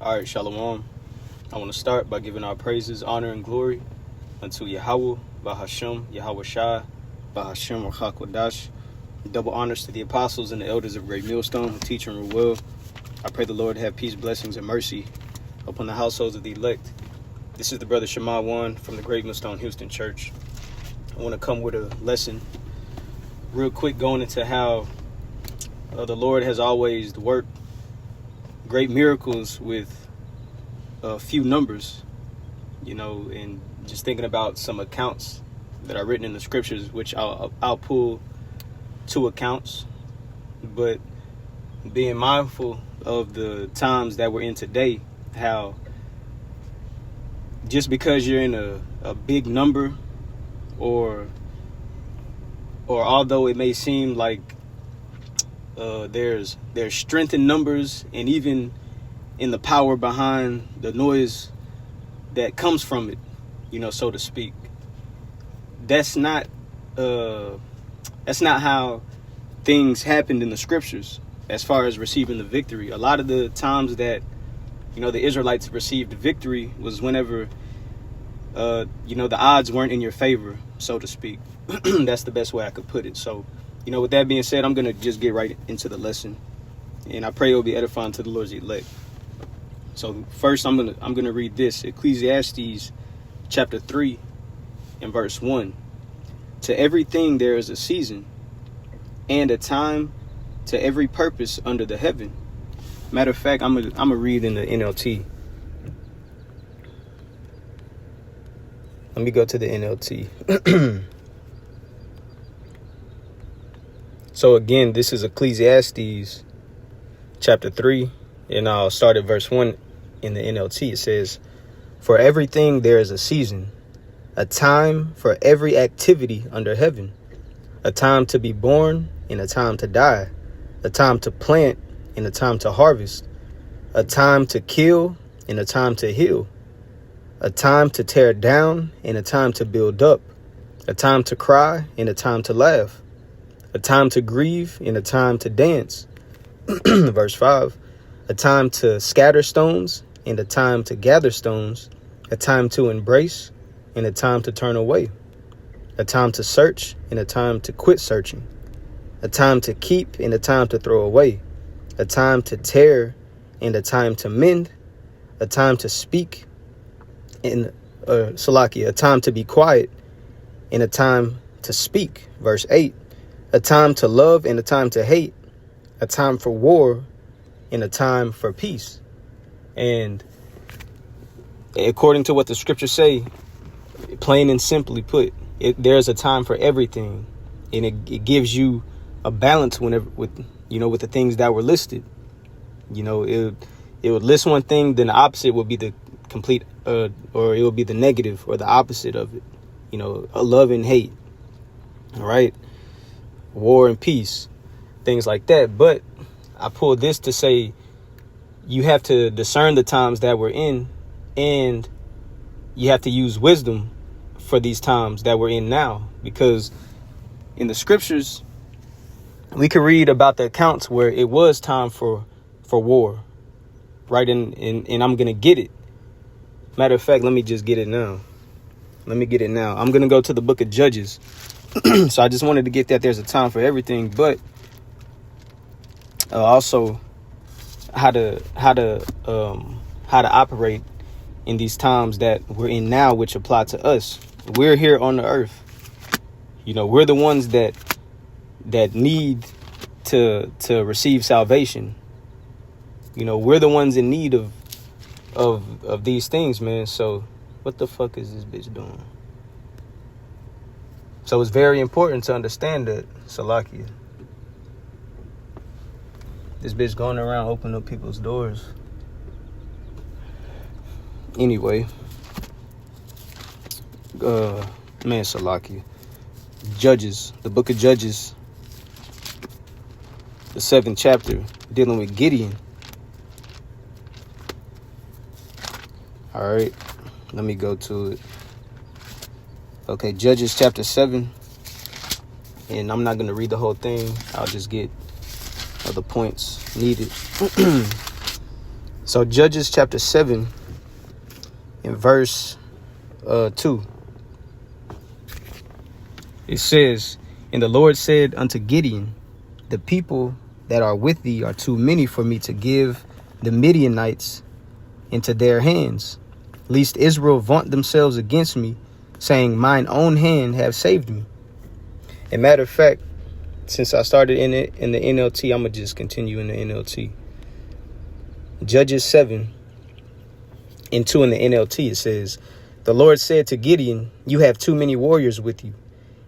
All right, Shalom. I want to start by giving our praises, honor, and glory unto Yahweh, Bahashem, Yahweh Shai, Bahashem, Rachakwadash. Double honors to the apostles and the elders of Great Millstone who teach and rule well. I pray the Lord have peace, blessings, and mercy upon the households of the elect. This is the brother Shema One from the Great Millstone Houston Church. I want to come with a lesson real quick, going into how the Lord has always worked great miracles with a few numbers, and just thinking about some accounts that are written in the scriptures, which I'll pull two accounts, but being mindful of the times that we're in today, how just because you're in a big number, or although it may seem like there's strength in numbers, and even in the power behind the noise that comes from it, so to speak. That's not how things happened in the scriptures as far as receiving the victory. A lot of the times that the Israelites received victory was whenever the odds weren't in your favor, so to speak. That's the best way I could put it. So with that being said, I'm going to just get right into the lesson, and I pray it will be edifying to the Lord's elect. So first, I'm going to read this, Ecclesiastes chapter 3 and verse 1. To everything there is a season, and a time to every purpose under the heaven. Matter of fact, I'm gonna read in the NLT. Let me go to the NLT. So again, this is Ecclesiastes chapter 3, and I'll start at verse 1 in the NLT. It says, "For everything there is a season, a time for every activity under heaven, a time to be born and a time to die, a time to plant and a time to harvest, a time to kill and a time to heal, a time to tear down and a time to build up, a time to cry and a time to laugh, a time to grieve and a time to dance." Verse 5, "A time to scatter stones and a time to gather stones, a time to embrace and a time to turn away, a time to search and a time to quit searching, a time to keep and a time to throw away, a time to tear and a time to mend, a time to speak and a time to be quiet and a time to speak." Verse 8, "A time to love and a time to hate, a time for war and a time for peace." And according to what the scriptures say, plain and simply put, there's a time for everything, and it gives you a balance whenever with the things that were listed. It would list one thing, then the opposite would be the complete, or it would be the negative or the opposite of it. A love and hate, all right, war and peace, things like that. But I pulled this to say you have to discern the times that we're in, and you have to use wisdom for these times that we're in now, because in the scriptures we could read about the accounts where it was time for war, right? And I'm gonna get it. Matter of fact, let me just get it now. I'm gonna go to the book of Judges. So I just wanted to get that there's a time for everything, but also how to operate in these times that we're in now, which apply to us. We're here on the earth. We're the ones that need to receive salvation. We're the ones in need of these things, man. So what the fuck is this bitch doing? So it's very important to understand that, Salakia. This bitch going around opening up people's doors. Anyway, Salakia. Judges, the book of Judges, the 7th chapter, dealing with Gideon. All right, let me go to it. Okay, Judges chapter 7, and I'm not going to read the whole thing. I'll just get the points needed. So Judges chapter 7 in verse 2. It says, "And the Lord said unto Gideon, the people that are with thee are too many for me to give the Midianites into their hands, lest Israel vaunt themselves against me, saying, mine own hand have saved me." And matter of fact, since I started in the NLT, I'm going to just continue in the NLT. Judges 7 and 2 in the NLT, it says, "The Lord said to Gideon, you have too many warriors with you.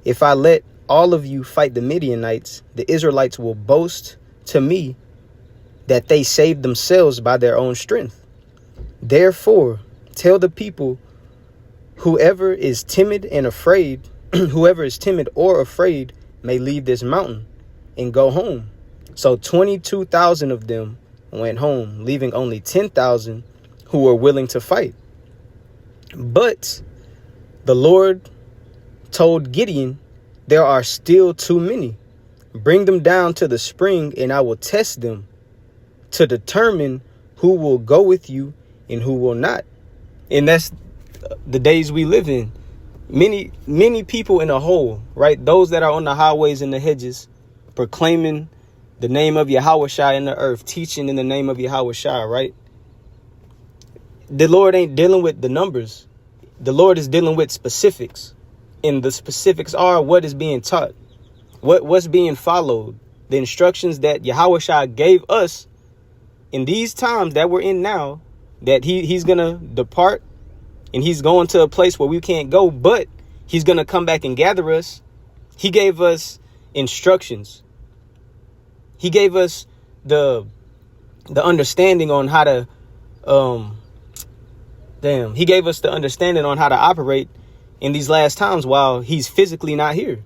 If I let all of you fight the Midianites, the Israelites will boast to me that they saved themselves by their own strength. Therefore, tell the people, whoever is timid and afraid, whoever is timid or afraid may leave this mountain and go home." So 22,000 of them went home, leaving only 10,000 who were willing to fight. But the Lord told Gideon, there are still too many. Bring them down to the spring, and I will test them to determine who will go with you and who will not. And that's the days we live in. Many people in a hole, right? Those that are on the highways and the hedges, proclaiming the name of Yahushua in the earth, teaching in the name of Yahushua, right? The Lord ain't dealing with the numbers. The Lord is dealing with specifics. And the specifics are what is being taught, what's being followed, the instructions that Yahushua gave us in these times that we're in now, that he's going to depart and he's going to a place where we can't go, but he's going to come back and gather us. He gave us instructions. He gave us the understanding on how to, he gave us the understanding on how to operate in these last times while he's physically not here.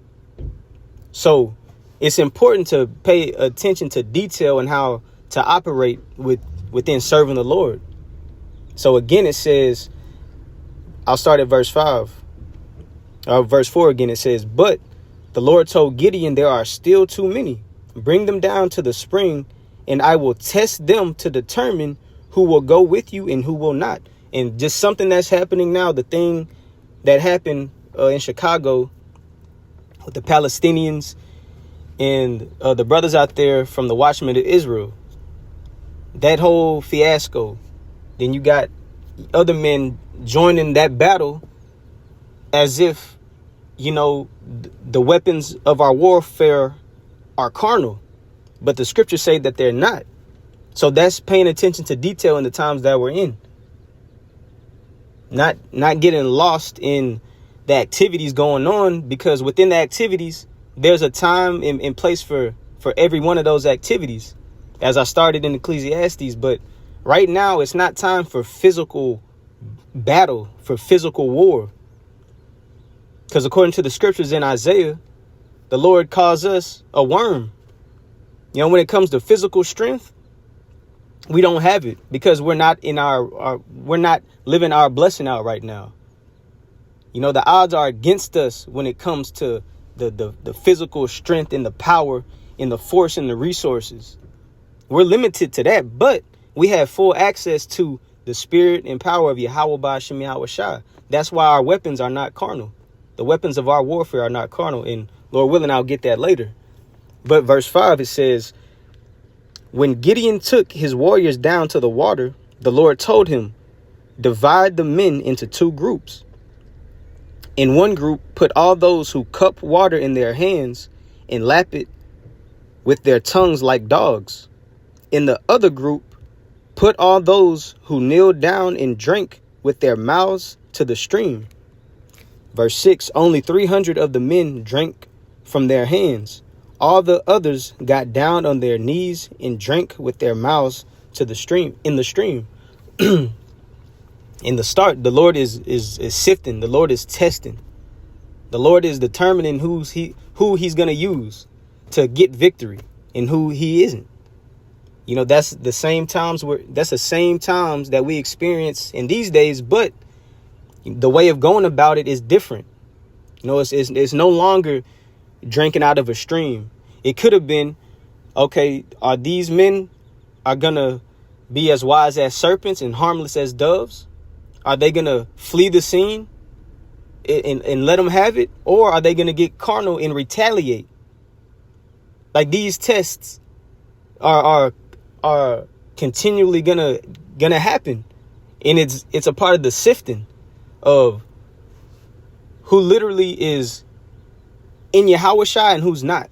So it's important to pay attention to detail and how to operate within serving the Lord. So again, it says, I'll start at verse 4 again. It says, "But the Lord told Gideon, there are still too many. Bring them down to the spring, and I will test them to determine who will go with you and who will not." And just something that's happening now, the thing that happened in Chicago with the Palestinians and the brothers out there from the Watchmen of Israel, that whole fiasco. Then you got other men joining that battle as if, the weapons of our warfare are carnal, but the scriptures say that they're not. So that's paying attention to detail in the times that we're in. Not getting lost in the activities going on, because within the activities, there's a time and place for every one of those activities, as I started in Ecclesiastes. But right now, it's not time for physical battle, for physical war. Because according to the scriptures in Isaiah, the Lord calls us a worm. When it comes to physical strength, we don't have it because we're not in we're not living our blessing out right now. The odds are against us when it comes to the physical strength and the power and the force and the resources. We're limited to that, but we have full access to the spirit and power of Yahweh Ba'ashem Yahushua. That's why our weapons are not carnal. The weapons of our warfare are not carnal. And Lord willing, I'll get that later. But verse 5, it says, "When Gideon took his warriors down to the water, the Lord told him, divide the men into two groups. In one group, put all those who cup water in their hands and lap it with their tongues like dogs. In the other group, put all those who kneel down and drink with their mouths to the stream." Verse 6, "Only 300 of the men drank from their hands. All the others got down on their knees and drank with their mouths to the stream, in the stream." In the start, the Lord is sifting. The Lord is testing. The Lord is determining who he's going to use to get victory and who he isn't. That's the same times that we experience in these days, but the way of going about it is different. It's no longer drinking out of a stream. It could have been, okay, are these men are gonna be as wise as serpents and harmless as doves? Are they going to flee the scene and let them have it? Or are they going to get carnal and retaliate? Like, these tests are continually gonna happen. And it's a part of the sifting of who literally is in Yahushua and who's not.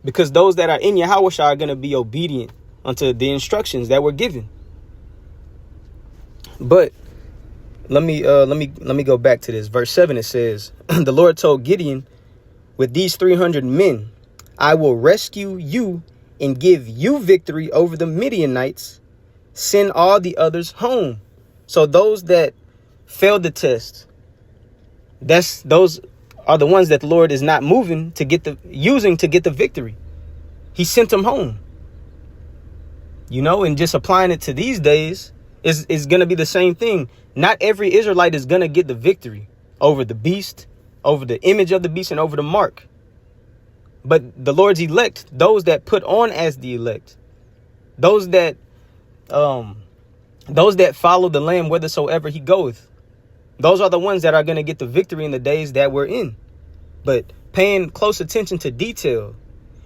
Because those that are in Yahushua are going to be obedient unto the instructions that were given. But let me go back to this. Verse 7, it says, the Lord told Gideon, with these 300 men, I will rescue you and give you victory over the Midianites. Send all the others home. So those that failed the test, those are the ones that the Lord is not moving to using to get the victory. He sent them home. And just applying it to these days is going to be the same thing. Not every Israelite is going to get the victory over the beast, over the image of the beast, and over the mark. But the Lord's elect, those that put on as the elect, those that follow the Lamb whithersoever he goeth, those are the ones that are going to get the victory in the days that we're in. But paying close attention to detail,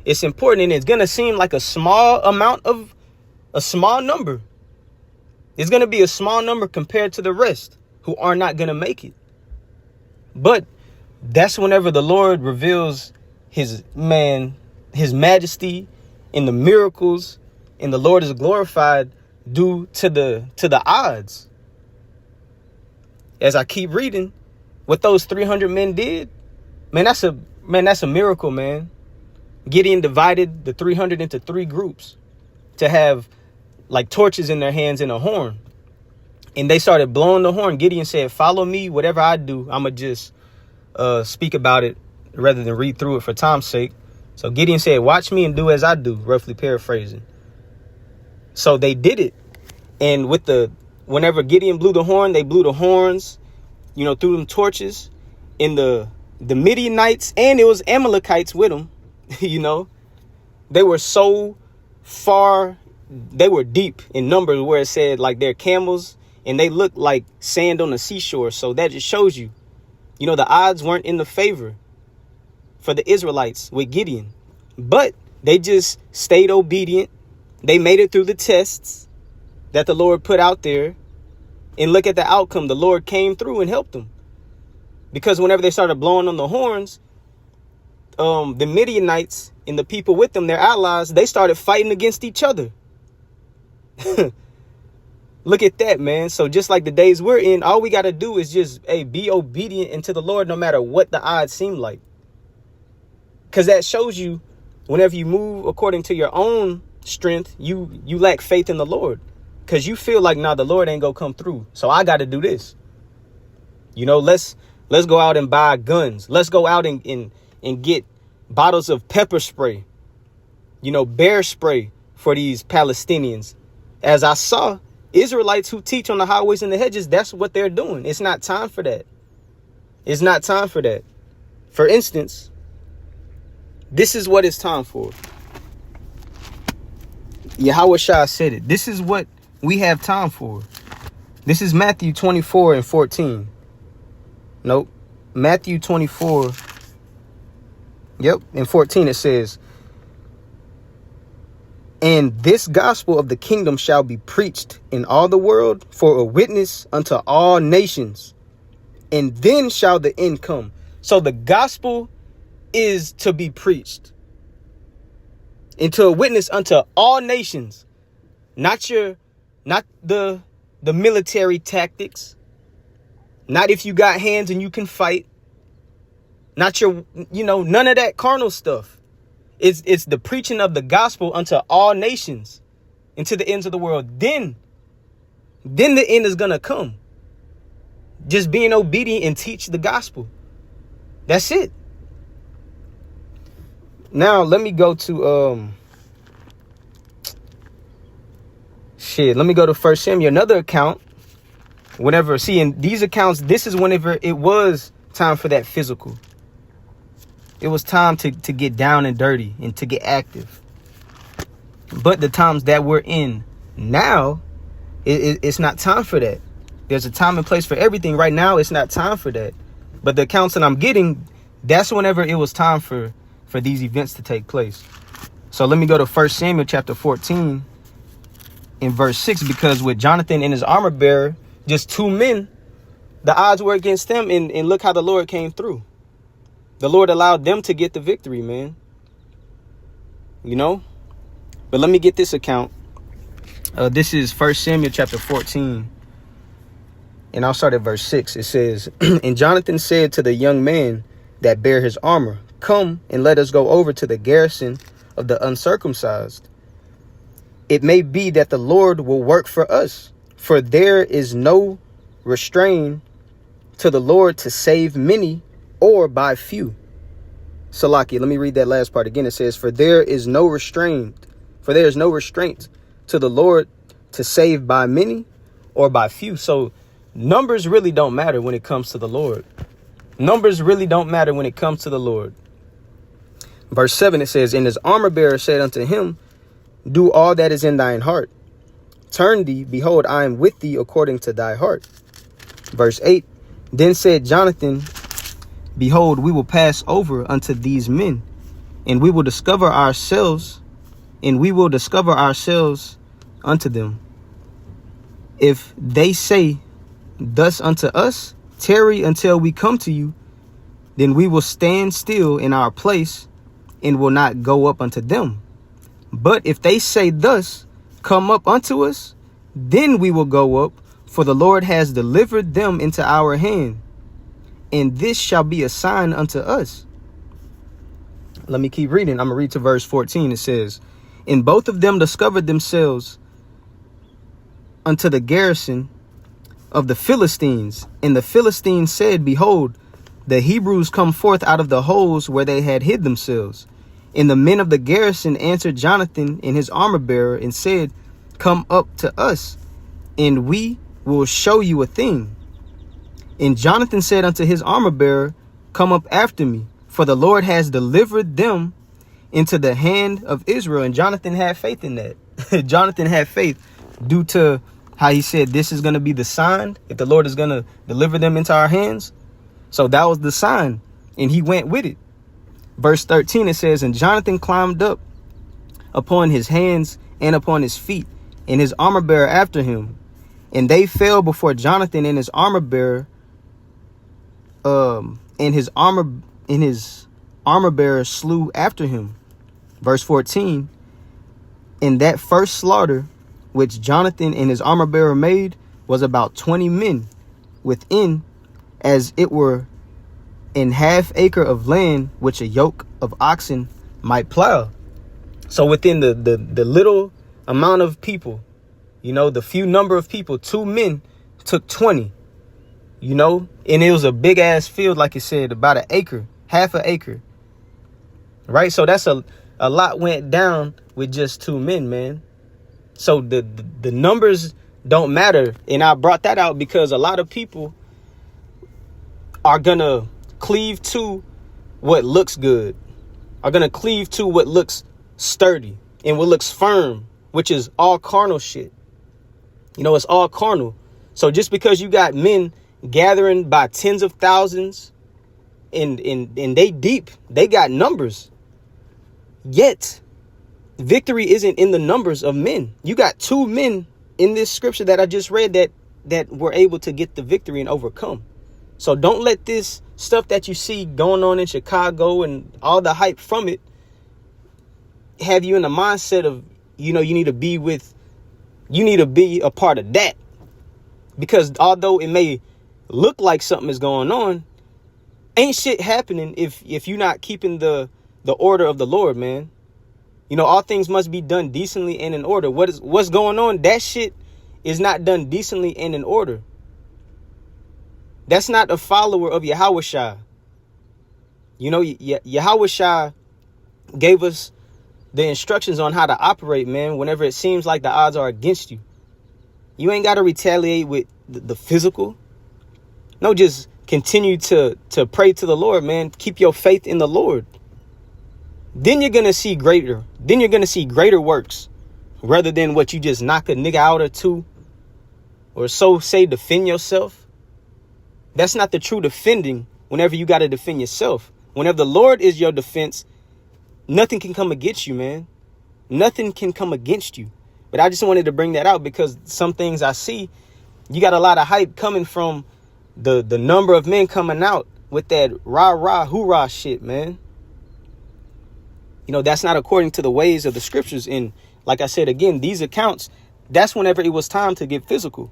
it's important, and it's going to seem like a small number. It's going to be a small number compared to the rest who are not going to make it. But that's whenever the Lord reveals his majesty in the miracles, and the Lord is glorified due to the odds. As I keep reading, what those 300 men did, that's a miracle, man. Gideon divided the 300 into 3 groups to have like torches in their hands and a horn. And they started blowing the horn. Gideon said, follow me, whatever I do, I'm going to just speak about it rather than read through it for time's sake. So Gideon said, watch me and do as I do, roughly paraphrasing. So they did it. And whenever Gideon blew the horn, they blew the horns, threw them torches. In the Midianites, and it was Amalekites with them, they were so far, they were deep in numbers, where it said like they're camels and they looked like sand on the seashore. So that just shows you, the odds weren't in the favor for the Israelites with Gideon, but they just stayed obedient. They made it through the tests that the Lord put out there, and look at the outcome. The Lord came through and helped them, because whenever they started blowing on the horns, the Midianites and the people with them, their allies, they started fighting against each other. Look at that, man. So just like the days we're in, all we got to do is just be obedient unto the Lord, no matter what the odds seem like. Because that shows you, whenever you move according to your own strength, you lack faith in the Lord. Because you feel like, the Lord ain't gonna come through, so I got to do this. Let's go out and buy guns. Let's go out and get bottles of pepper spray, bear spray for these Palestinians. As I saw Israelites who teach on the highways and the hedges, that's what they're doing. It's not time for that. It's not time for that. For instance, this is what it's time for. Yahushua said it. This is what we have time for. This is Matthew 24 and 14. Nope. Matthew 24. Yep. In 14 it says, and this gospel of the kingdom shall be preached in all the world for a witness unto all nations, and then shall the end come. So the gospel is to be preached into a witness unto all nations, not the military tactics, not if you got hands and you can fight, not your, none of that carnal stuff. It's the preaching of the gospel unto all nations and to the ends of the world. Then the end is going to come. Just being obedient and teach the gospel. That's it. Now, let me go to, let me go to 1 Samuel, another account. In these accounts, this is whenever it was time for that physical. It was time to get down and dirty and to get active. But the times that we're in now, It's not time for that. There's a time and place for everything. Right now, it's not time for that. But the accounts that I'm getting, that's whenever it was time for these events to take place. So let me go to 1 Samuel chapter 14 in verse 6, because with Jonathan and his armor bearer, just 2 men, the odds were against them, and look how the Lord came through. The Lord allowed them to get the victory, man. You know? But let me get this account. This is 1 Samuel chapter 14. And I'll start at verse 6. It says, And Jonathan said to the young man that bare his armor, Come and let us go over to the garrison of the uncircumcised. It may be that the Lord will work for us, for there is no restraint to the Lord to save many or by few. Salaki, let me read that last part again. It says, For there is no restraint to the Lord to save by many or by few. So numbers really don't matter when it comes to the Lord. Numbers really don't matter when it comes to the Lord. Verse 7, it says, And his armor bearer said unto him, Do all that is in thine heart. Turn thee, behold, I am with thee according to thy heart. Verse 8, Then said Jonathan, Behold, we will pass over unto these men, and we will discover ourselves unto them. If they say thus unto us, Tarry until we come to you, then we will stand still in our place and will not go up unto them. But if they say thus, Come up unto us, then we will go up, for the Lord has delivered them into our hand. And this shall be a sign unto us. Let me keep reading. I'm going to read to verse 14. It says, And both of them discovered themselves unto the garrison of the Philistines. And the Philistines said, Behold, the Hebrews come forth out of the holes where they had hid themselves. And the men of the garrison answered Jonathan and his armor bearer and said, Come up to us, and we will show you a thing. And Jonathan said unto his armor bearer, Come up after me, for the Lord has delivered them into the hand of Israel. And Jonathan had faith in that. Jonathan had faith due to how he said, this is going to be the sign if the Lord is going to deliver them into our hands. So that was the sign, and he went with it. Verse 13, it says, And Jonathan climbed up upon his hands and upon his feet, and his armor bearer after him. And they fell before Jonathan and his armor bearer, and his armor bearer slew after him. Verse 14, And that first slaughter which Jonathan and his armor bearer made was about 20 men within, as it were an half acre of land which a yoke of oxen might plow. So within the little amount of people, the few number of people, 2 men took 20, and it was a big ass field, like it said, about an acre, half an acre. Right. So that's a lot went down with just 2 men, man. So the numbers don't matter. And I brought that out because a lot of people are going to cleave to what looks good, are going to cleave to what looks sturdy and what looks firm, which is all carnal shit. It's all carnal. So just because you got men gathering by tens of thousands and they deep, they got numbers. Yet victory isn't in the numbers of men. You got 2 men in this scripture that I just read that were able to get the victory and overcome. So don't let this stuff that you see going on in Chicago and all the hype from it have you in the mindset of, you need to be a part of that. Because although it may look like something is going on, ain't shit happening if you're not keeping the order of the Lord, man. All things must be done decently and in order. What's going on? That shit is not done decently and in order. That's not a follower of Yahushua. Yahushua gave us the instructions on how to operate, man, whenever it seems like the odds are against you. You ain't got to retaliate with the physical. No, just continue to pray to the Lord, man. Keep your faith in the Lord. Then you're going to see greater works rather than what you just knock a nigga out or 2 or so say defend yourself. That's not the true defending whenever you got to defend yourself. Whenever the Lord is your defense, nothing can come against you, man. Nothing can come against you. But I just wanted to bring that out because some things I see, you got a lot of hype coming from the number of men coming out with that rah, hoorah shit, man. You know, that's not according to the ways of the scriptures. And like I said, again, these accounts, that's whenever it was time to get physical.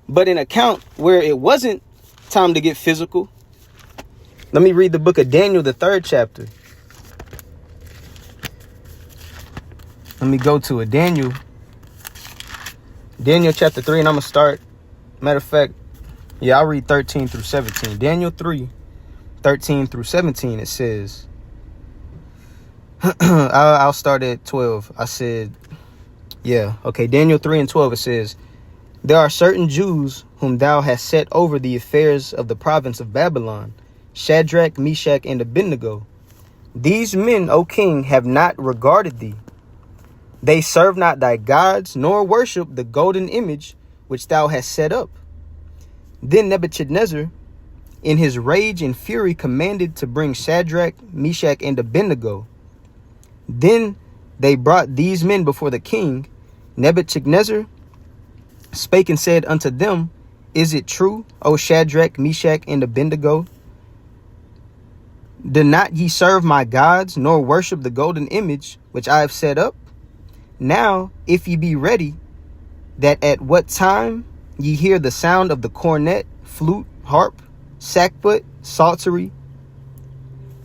But an account where it wasn't time to get physical, let me read the book of Daniel, the 3rd chapter. Let me go to it. Daniel chapter 3, and I'm going to start. Matter of fact, I'll read 13 through 17. Daniel 3, 13 through 17, it says, I'll start at 12. I said, Daniel 3 and 12, it says, there are certain Jews whom thou hast set over the affairs of the province of Babylon, Shadrach, Meshach, and Abednego. These men, O king, have not regarded thee. They serve not thy gods, nor worship the golden image which thou hast set up. Then Nebuchadnezzar, in his rage and fury, commanded to bring Shadrach, Meshach, and Abednego. Then they brought these men before the king. Nebuchadnezzar spake and said unto them, is it true, O Shadrach, Meshach, and Abednego? Do not ye serve my gods, nor worship the golden image which I have set up? Now, if ye be ready, that at what time ye hear the sound of the cornet, flute, harp, sackbut, psaltery,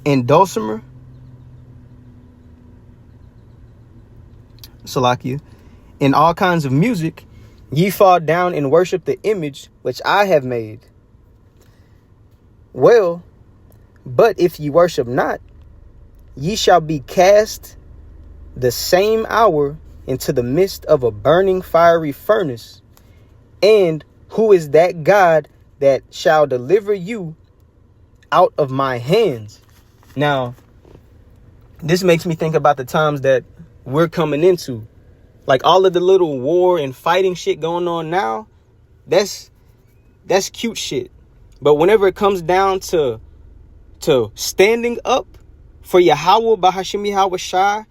and dulcimer, Salakia, and all kinds of music, ye fall down and worship the image which I have made. Well, but if ye worship not, ye shall be cast the same hour into the midst of a burning fiery furnace. And who is that God that shall deliver you out of my hands? Now, this makes me think about the times that we're coming into. Like all of the little war and fighting shit going on now, that's cute shit. But whenever it comes down to standing up for Yahweh Bahashim Yahweh Shai,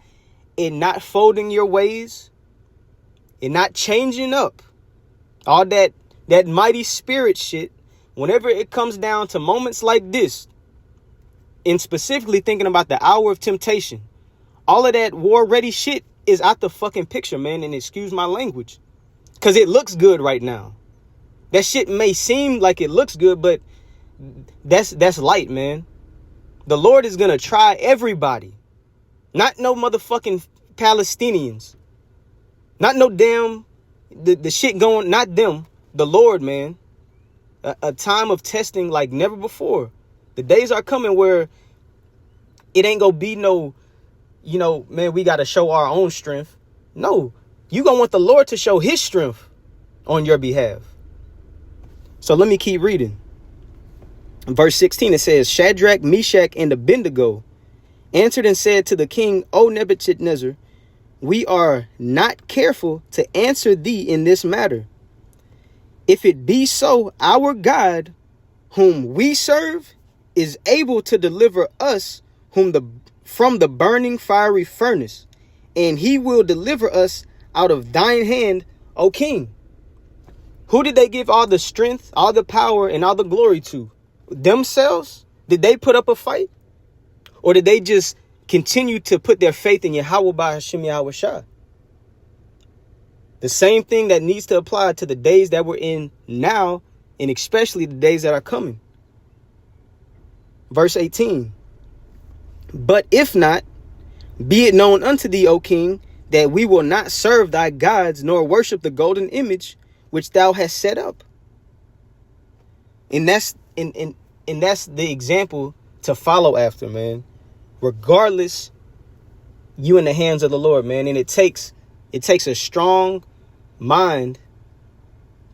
and not folding your ways, and not changing up, all that mighty spirit shit, whenever it comes down to moments like this, and specifically thinking about the hour of temptation, all of that war ready shit is out the fucking picture, man. And excuse my language, because it looks good right now. That shit may seem like it looks good, but that's light, man. The Lord is gonna try everybody. Not no motherfucking Palestinians. Not no damn the shit going, not them. The Lord, man. A time of testing like never before. The days are coming where it ain't gonna be no, man, we gotta show our own strength. No, you gonna want the Lord to show his strength on your behalf. So let me keep reading. In verse 16, it says, Shadrach, Meshach, and Abednego answered and said to the king, O Nebuchadnezzar, we are not careful to answer thee in this matter. If it be so, our God, whom we serve, is able to deliver us from the burning fiery furnace, and he will deliver us out of thine hand, O king. Who did they give all the strength, all the power, and all the glory to? Themselves? Did they put up a fight? Or did they just continue to put their faith in Yahweh Bahashim Yahweh Shai? The same thing that needs to apply to the days that we're in now, and especially the days that are coming. Verse 18. But if not, be it known unto thee, O king, that we will not serve thy gods, nor worship the golden image which thou hast set up. And that's the example to follow after, man. Regardless, you in the hands of the Lord, man. And it takes a strong mind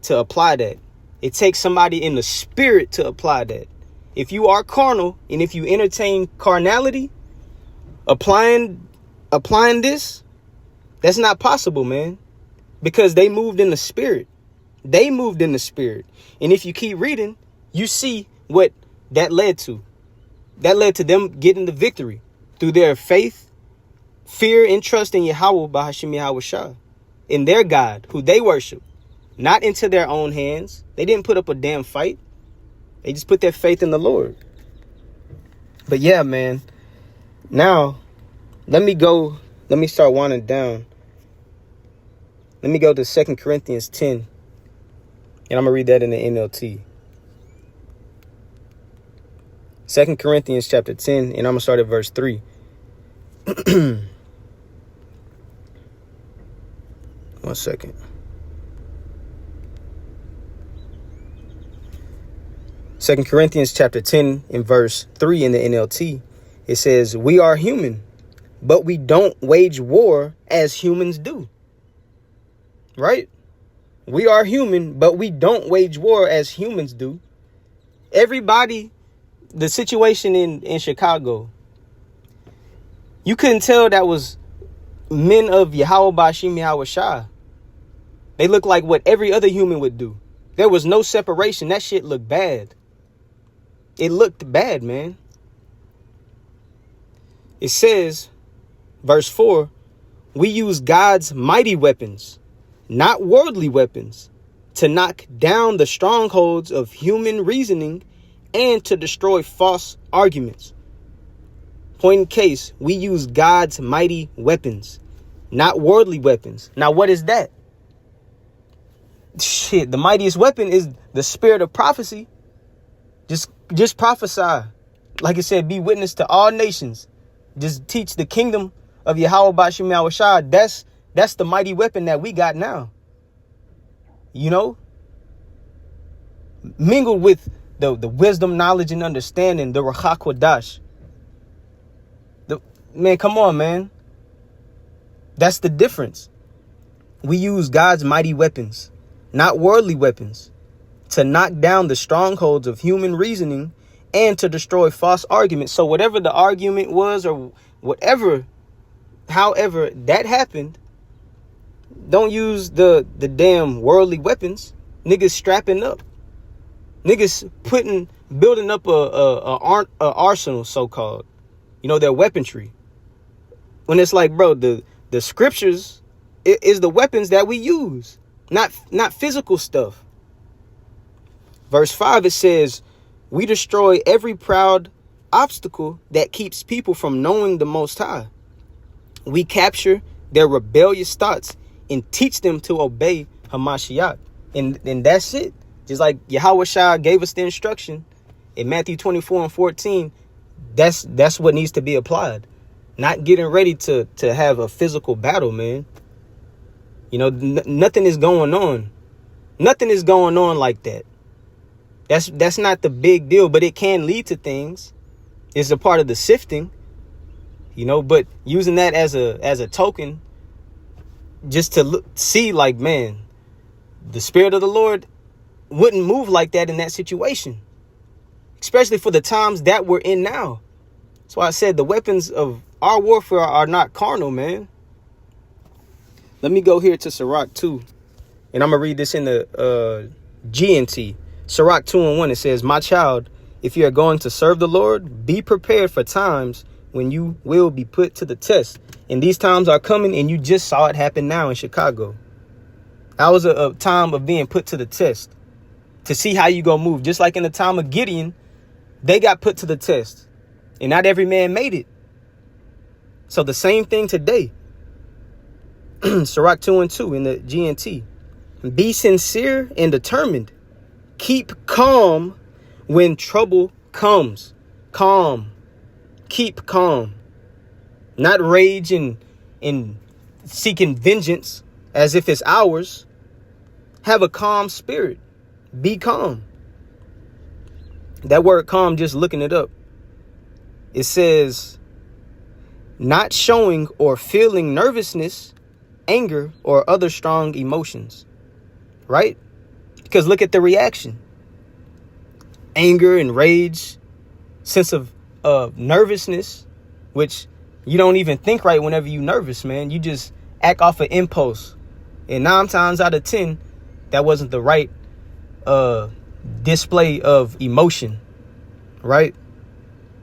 to apply that. It takes somebody in the spirit to apply that. If you are carnal and if you entertain carnality, applying this, that's not possible, man. Because they moved in the spirit. They moved in the spirit. And if you keep reading, you see what that led to. That led to them getting the victory through their faith, fear, and trust in Yahweh Bahashim Yahweh Shah, in their God, who they worship, not into their own hands. They didn't put up a damn fight. They just put their faith in the Lord. But yeah, man, now let me start winding down. Let me go to 2 Corinthians 10, and I'm going to read that in the NLT. 2 Corinthians chapter 10, and I'm going to start at verse 3. 1 second. Second Corinthians chapter 10 and verse 3 in the NLT, it says, we are human, but we don't wage war as humans do. Right? We are human, but we don't wage war as humans do. Everybody, the situation in Chicago, you couldn't tell that was men of Yahweh Bashim Yahweh Shah. They looked like what every other human would do. There was no separation. That shit looked bad. It looked bad, man. It says, verse 4, we use God's mighty weapons, not worldly weapons, to knock down the strongholds of human reasoning and to destroy false arguments. Point in case, we use God's mighty weapons, not worldly weapons. Now, what is that? Shit, the mightiest weapon is the spirit of prophecy. Just prophesy. Like it said, be witness to all nations. Just teach the kingdom of Yahweh Bashim Yahweh Shah. That's the mighty weapon that we got now. You know? Mingled with the wisdom, knowledge, and understanding, the Ruach HaKodesh. Man, come on, man. That's the difference. We use God's mighty weapons, not worldly weapons, to knock down the strongholds of human reasoning and to destroy false arguments. So whatever the argument was or whatever, however that happened, don't use the damn worldly weapons. Niggas strapping up. Niggas building up a arsenal, so-called. You know, their weaponry. When it's like, bro, the scriptures is the weapons that we use, not physical stuff. Verse 5, it says, we destroy every proud obstacle that keeps people from knowing the Most High. We capture their rebellious thoughts and teach them to obey Hamashiach. And that's it. Just like Yahweh Shah gave us the instruction in Matthew 24 and 14, that's what needs to be applied. Not getting ready to have a physical battle, man. You know, nothing is going on. Nothing is going on like that. That's not the big deal, but it can lead to things. It's a part of the sifting, you know, but using that as a token just to see like, man, the Spirit of the Lord wouldn't move like that in that situation, especially for the times that we're in now. That's why I said the weapons of our warfare are not carnal, man. Let me go here to Sirach 2, and I'm going to read this in the GNT. Sirach 2 and 1, it says, my child, if you are going to serve the Lord, be prepared for times when you will be put to the test. And these times are coming, and you just saw it happen now in Chicago. That was a time of being put to the test to see how you gonna move. Just like in the time of Gideon, they got put to the test, and not every man made it. So the same thing today. Sirach 2 and 2 in the GNT. Be sincere and determined. Keep calm when trouble comes. Calm. Keep calm. Not rage and seeking vengeance as if it's ours. Have a calm spirit. Be calm. That word calm, just looking it up, it says not showing or feeling nervousness, anger, or other strong emotions. Right? Because look at the reaction. Anger and rage, sense of nervousness, which you don't even think right whenever you're nervous, man. You just act off an impulse. And 9 times out of 10, That wasn't the right display of emotion, right?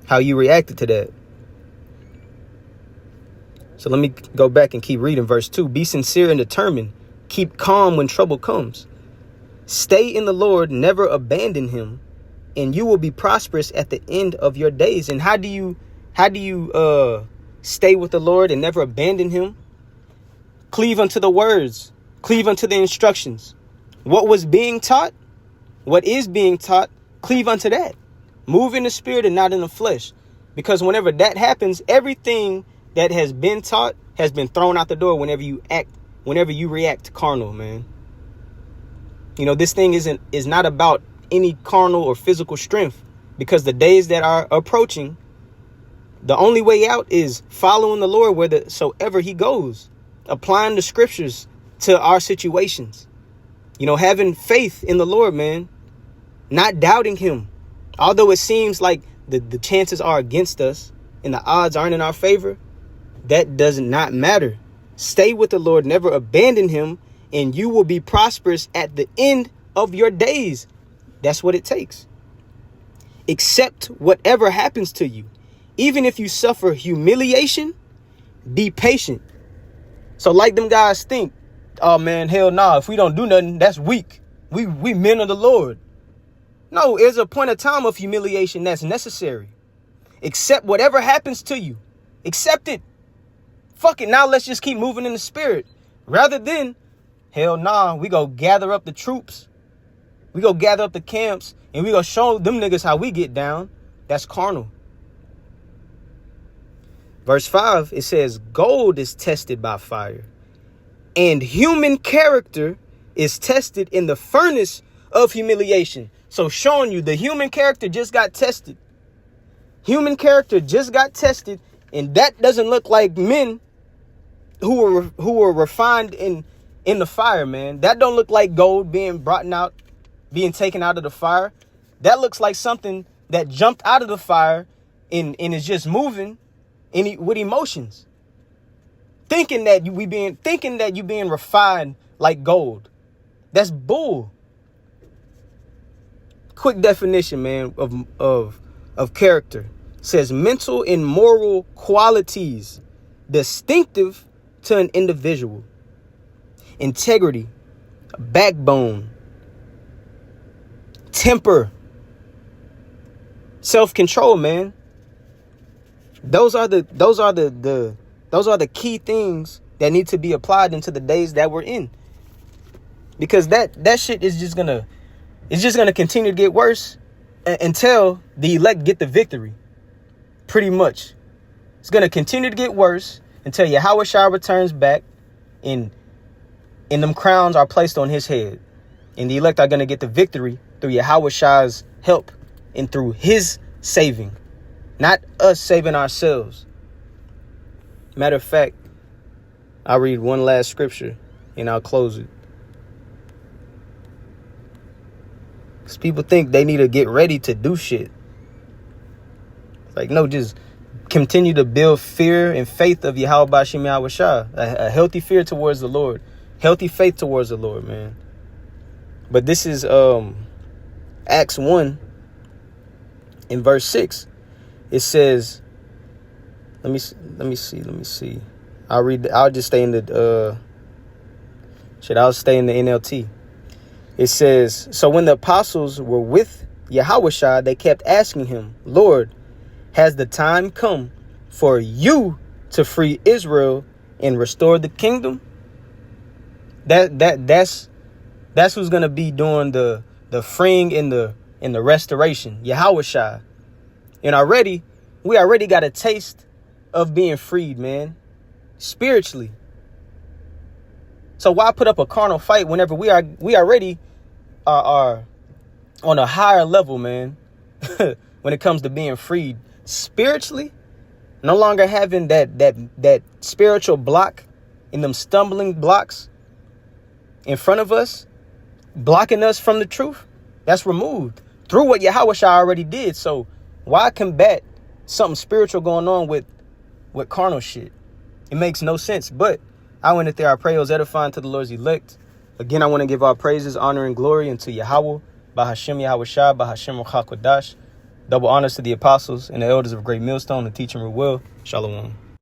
How you reacted to that. So let me go back and keep reading verse 2. Be sincere and determined. Keep calm when trouble comes. Stay in the Lord, never abandon him, and you will be prosperous at the end of your days. And how do you stay with the Lord and never abandon him? Cleave unto the words, cleave unto the instructions. What was being taught, what is being taught, cleave unto that. Move in the spirit and not in the flesh. Because whenever that happens, everything that has been taught has been thrown out the door whenever you react carnal, man. You know, this thing is not about any carnal or physical strength, because the days that are approaching, the only way out is following the Lord wheresoever he goes, applying the scriptures to our situations, you know, having faith in the Lord, man, not doubting him. Although it seems like the chances are against us and the odds aren't in our favor, that does not matter. Stay with the Lord, never abandon him, and you will be prosperous at the end of your days. That's what it takes. Accept whatever happens to you. Even if you suffer humiliation, be patient. So like them guys think, oh man, hell nah, if we don't do nothing, that's weak. We men of the Lord. No, there's a point of time of humiliation that's necessary. Accept whatever happens to you. Accept it. Fuck it, now let's just keep moving in the spirit. Rather than, hell nah, we go gather up the troops. We go gather up the camps and we go show them niggas how we get down. That's carnal. Verse 5, it says, gold is tested by fire, and human character is tested in the furnace of humiliation. So showing you the human character just got tested. Human character just got tested, and that doesn't look like men who were refined in the fire, man. That don't look like gold being taken out of the fire. That looks like something that jumped out of the fire and is just moving with emotions. Thinking that you being refined like gold. That's bull. Quick definition, man, of character. It says mental and moral qualities distinctive to an individual. Integrity, backbone, temper, self-control, man. Those are the key things that need to be applied into the days that we're in. Because that shit is just gonna continue to get worse until the elect get the victory. Pretty much. It's gonna continue to get worse until Yahweh Shai returns back and them crowns are placed on his head. And the elect are gonna get the victory through Yahweh Shai's help and through his saving. Not us saving ourselves. Matter of fact, I'll read one last scripture and I'll close it. Because people think they need to get ready to do shit. Like, no, just continue to build fear and faith of Yahweh Bashim Yahweh Shai. A healthy fear towards the Lord. Healthy faith towards the Lord, man. But this is Acts 1 in verse 6. It says, let me see. I'll just stay in the I'll stay in the NLT. It says, so when the apostles were with Yahweh Shai, they kept asking him, Lord, has the time come for you to free Israel and restore the kingdom? That's who's gonna be doing the freeing and the restoration. Yahweh Shai. And we already got a taste of being freed, man. Spiritually. So why put up a carnal fight whenever we already are on a higher level, man, when it comes to being freed spiritually, no longer having that spiritual block and them stumbling blocks in front of us, blocking us from the truth. That's removed through what Yahweh Shai already did. So why combat something spiritual going on with carnal shit? It makes no sense. But I went in there. I pray it was edifying to the Lord's elect. Again, I want to give our praises, honor, and glory unto Yahweh, Bahashem Yahweh Shai, Bahashem Ruach HaKodash. Double honors to the apostles and the elders of Great Millstone, the teaching will. Shalom.